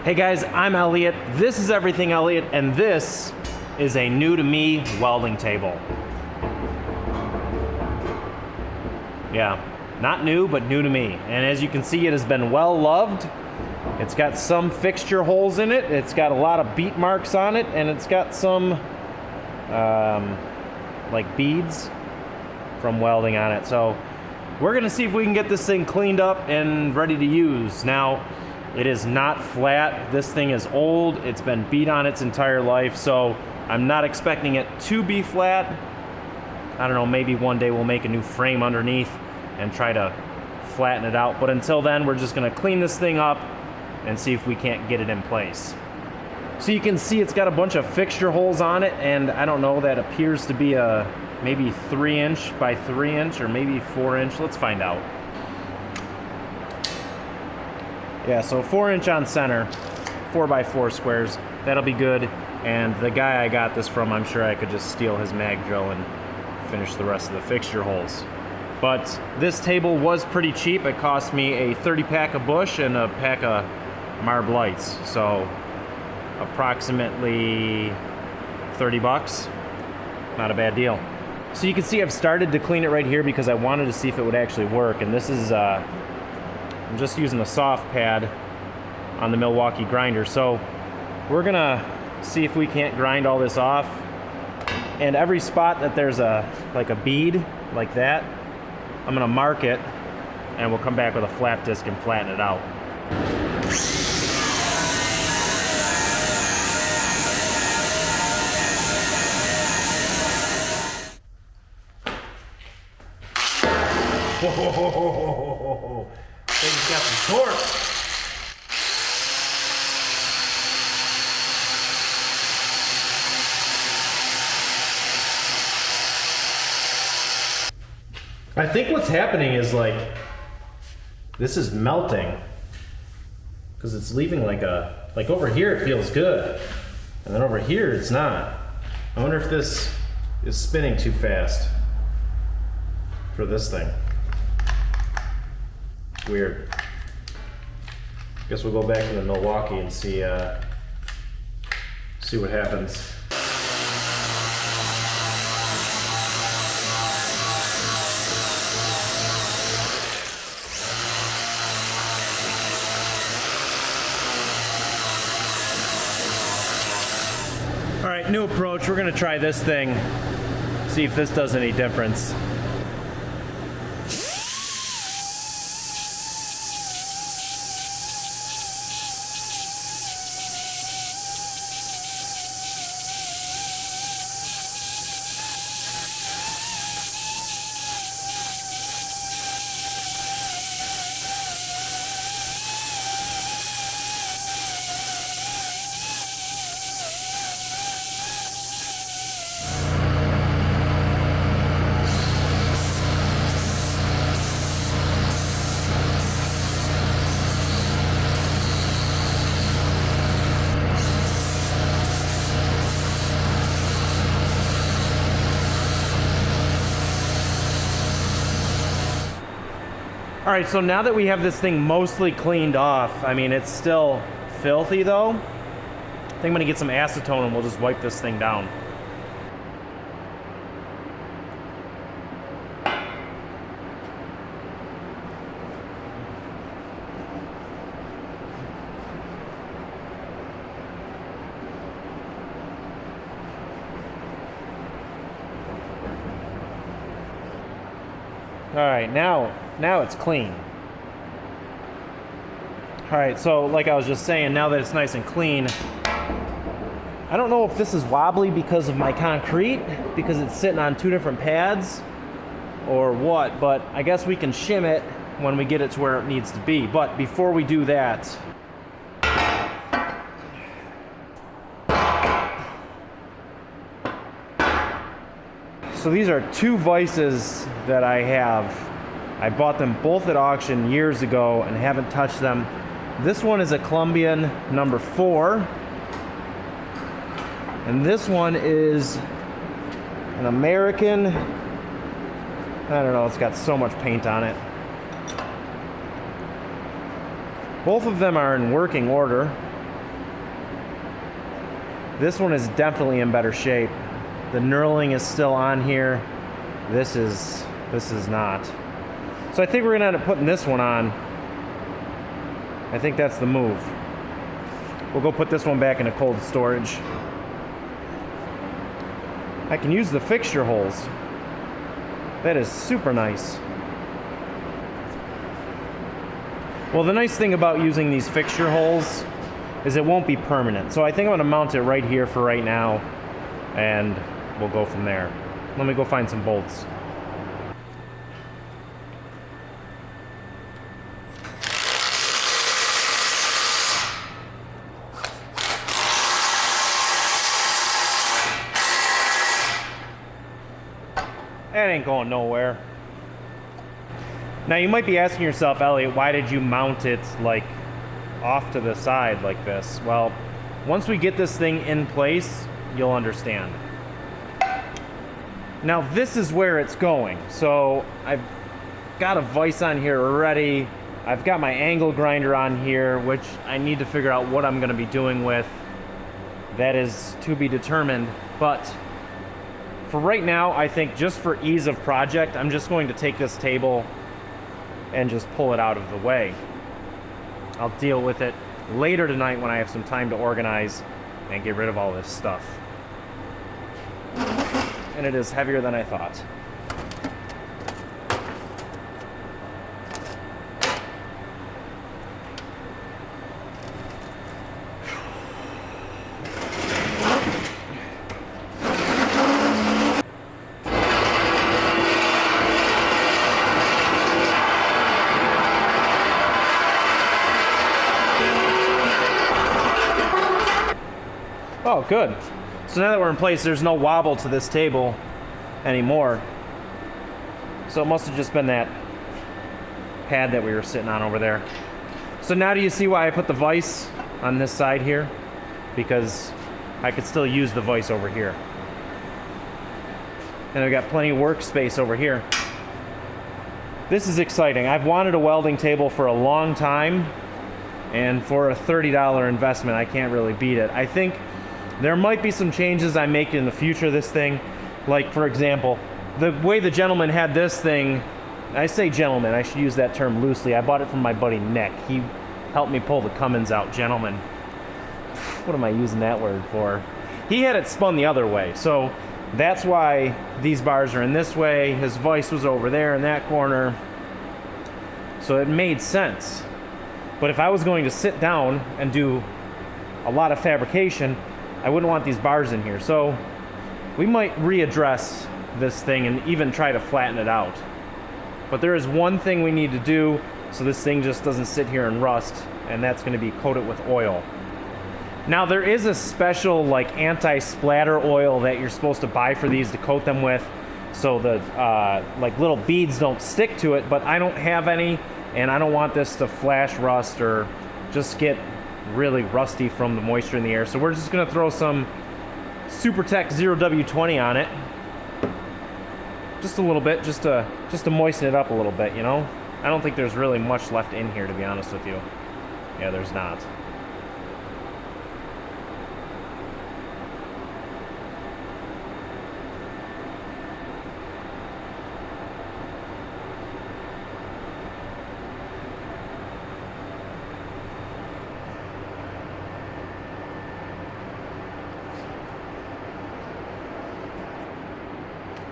Hey guys, I'm Elliott. This is Everything Elliott, and this is a new to me welding table. Yeah, not new, but new to me. And as you can see, it has been well loved. It's got some fixture holes in it. It's got a lot of beat marks on it, and it's got some like beads from welding on it. So we're gonna see if we can get this thing cleaned up and ready to use. Now, it is not flat. This thing is old. It's been beat on its entire life, so I'm not expecting it to be flat. I don't know, maybe one day we'll make a new frame underneath and try to flatten it out. But until then, we're just gonna clean this thing up and see if we can't get it in place. So you can see it's got a bunch of fixture holes on it, and I don't know, that appears to be a maybe 3" by 3" or maybe 4". Let's find out. Yeah, so 4" on center, 4x4 squares. That'll be good. And the guy I got this from, I'm sure I could just steal his mag drill and finish the rest of the fixture holes. But this table was pretty cheap. It cost me a 30-pack of Bush and a pack of Marb Lights. So approximately 30 bucks. Not a bad deal. So you can see I've started to clean it right here because I wanted to see if it would actually work. And this is I'm just using a soft pad on the Milwaukee grinder. So we're gonna see if we can't grind all this off. And every spot that there's like a bead like that, I'm gonna mark it, and we'll come back with a flat disc and flatten it out. Whoa, thing's got some torque. I think what's happening is like, this is melting because it's leaving like over here it feels good, and then over here it's not. I wonder if this is spinning too fast for this thing. Weird. Guess we'll go back to the Milwaukee and see what happens. All right, new approach. We're gonna try this thing, see if this does any difference. All right, so now that we have this thing mostly cleaned off, I mean, it's still filthy though. I think I'm gonna get some acetone and we'll just wipe this thing down. All right, now it's clean. All right, so like I was just saying, now that it's nice and clean, I don't know if this is wobbly because of my concrete, because it's sitting on two different pads, or what, but I guess we can shim it when we get it to where it needs to be. But before we do that, so these are two vices that I have. I bought them both at auction years ago and haven't touched them. This one is a Colombian number 4. And this one is an American, I don't know, it's got so much paint on it. Both of them are in working order. This one is definitely in better shape. The knurling is still on here. This is not. So I think we're gonna end up putting this one on. I think that's the move. We'll go put this one back into cold storage. I can use the fixture holes. That is super nice. Well, the nice thing about using these fixture holes is it won't be permanent. So I think I'm gonna mount it right here for right now, and we'll go from there. Let me go find some bolts. That ain't going nowhere. Now you might be asking yourself, Elliott, why did you mount it like off to the side like this? Well, once we get this thing in place, you'll understand. Now this is where it's going. So I've got a vise on here already. I've got my angle grinder on here, which I need to figure out what I'm gonna be doing with. That is to be determined, but for right now, I think just for ease of project, I'm just going to take this table and just pull it out of the way. I'll deal with it later tonight when I have some time to organize and get rid of all this stuff. And it is heavier than I thought. Oh, good. So now that we're in place, there's no wobble to this table anymore. So it must have just been that pad that we were sitting on over there. So now do you see why I put the vise on this side here? Because I could still use the vise over here. And I've got plenty of workspace over here. This is exciting. I've wanted a welding table for a long time, and for a $30 investment, I can't really beat it. I think there might be some changes I make in the future of this thing. Like, for example, the way the gentleman had this thing, I say gentleman, I should use that term loosely. I bought it from my buddy Nick. He helped me pull the Cummins out, gentleman. What am I using that word for? He had it spun the other way, so that's why these bars are in this way. His vise was over there in that corner. So it made sense. But if I was going to sit down and do a lot of fabrication, I wouldn't want these bars in here. So we might readdress this thing and even try to flatten it out. But there is one thing we need to do so this thing just doesn't sit here and rust, and that's going to be coat it with oil. Now there is a special like anti-splatter oil that you're supposed to buy for these to coat them with, so the like little beads don't stick to it, but I don't have any, and I don't want this to flash rust or just get really rusty from the moisture in the air. So we're just gonna throw some SuperTech 0W20 on it, just a little bit, just to moisten it up a little bit, you know. I don't think there's really much left in here, to be honest with you. Yeah, there's not.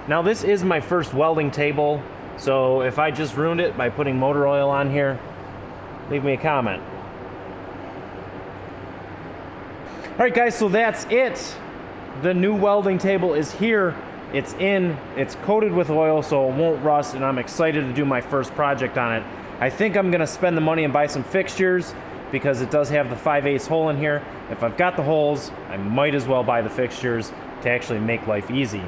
Now this is my first welding table, so if I just ruined it by putting motor oil on here, leave me a comment. All right guys, so that's it. The new welding table is here. It's in, it's coated with oil so it won't rust, and I'm excited to do my first project on it. I think I'm gonna spend the money and buy some fixtures because it does have the 5/8 hole in here. If I've got the holes, I might as well buy the fixtures to actually make life easy.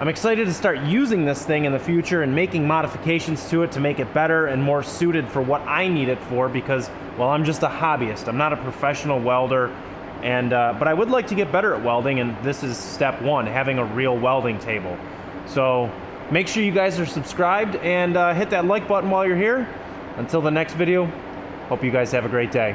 I'm excited to start using this thing in the future and making modifications to it to make it better and more suited for what I need it for, because, well, I'm just a hobbyist. I'm not a professional welder, and but I would like to get better at welding, and this is step one, having a real welding table. So make sure you guys are subscribed and hit that like button while you're here. Until the next video, hope you guys have a great day.